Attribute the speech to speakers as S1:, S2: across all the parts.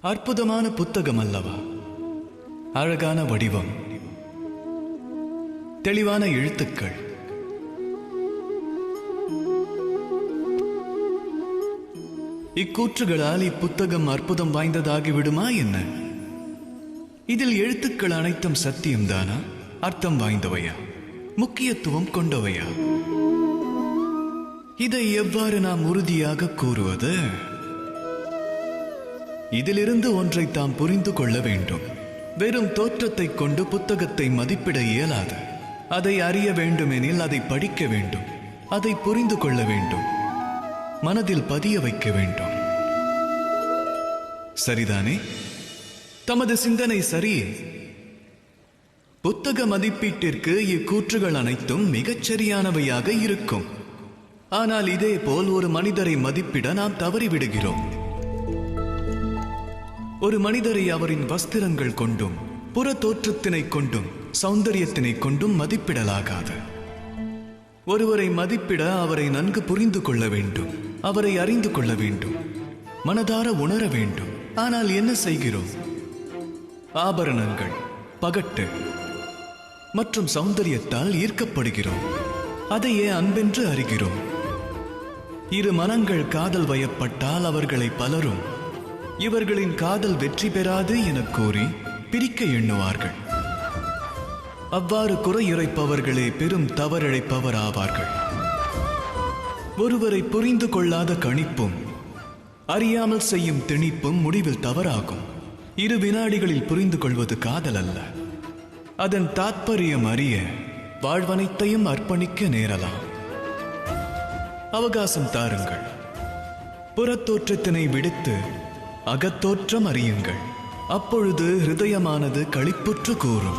S1: அற்புதமான புத்தகம் அல்லவா? அழகான வடிவம், தெளிவான எழுத்துக்கள். இக்கூற்றுகளால் இப்புத்தகம் அற்புதம் வாய்ந்ததாகி விடுமா என்ன? இதில் எழுத்துக்கள் அனைத்தும் சத்தியம்தானா? அர்த்தம் வாய்ந்தவையா? முக்கியத்துவம் கொண்டவையா? இதை எவ்வாறு நாம் உறுதியாக கூறுவது? இதிலிருந்து ஒன்றை தாம் புரிந்து கொள்ள வேண்டும். வெறும் தோற்றத்தை கொண்டு புத்தகத்தை மதிப்பிட இயலாது. அதை அறிய வேண்டுமெனில் அதை படிக்க வேண்டும், அதை புரிந்து கொள்ள வேண்டும், மனதில் பதிய வைக்க வேண்டும். சரிதானே? தமது சிந்தனை சரியே. புத்தக மதிப்பீட்டிற்கு இக்கூற்றுகள் அனைத்தும் மிகச் சரியானவையாக இருக்கும். ஆனால் இதே போல் ஒரு மனிதரை மதிப்பிட நாம் தவறிவிடுகிறோம். ஒரு மனிதரை அவரின் வஸ்திரங்கள் கொண்டும் புற தோற்றத்தினை கொண்டும் சௌந்தரியத்தினை கொண்டும் மதிப்பிடலாகாது. ஒருவரை மதிப்பிட அவரை நன்கு புரிந்து கொள்ள வேண்டும், அவரை அறிந்து கொள்ள வேண்டும், மனதார உணர வேண்டும். ஆனால் என்ன செய்கிறோம்? ஆபரணங்கள், பகட்டு மற்றும் சௌந்தரியத்தால் ஈர்க்கப்படுகிறோம். அதையே அன்பென்று அறிகிறோம். இரு மனங்கள் காதல் வயப்பட்டால் அவர்களை பலரும் இவர்களின் காதல் வெற்றி பெறாது என கூறி பிரிக்க எண்ணுவார்கள். அவ்வாறு குறையுரைப்பவர்களே பெரும் தவறிழைப்பவர் ஆவார்கள். ஒருவரை புரிந்து கொள்ளாத கணிப்பும் அறியாமல் செய்யும் திணிப்பும் முடிவில் தவறாகும். 2 வினாடிகளில் புரிந்து கொள்வது காதல் அல்ல. அதன் தாத்பரியம் அறிய வாழ்வனைத்தையும் அர்ப்பணிக்க நேரலாம். அவகாசம் தாருங்கள். புறத்தோற்றத்தினை விடுத்து அகத்தோற்றம் அறியுங்கள். அப்பொழுது ஹிருதயமானது களிப்புற்று கூறும்,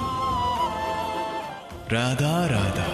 S1: ராதா ராதா.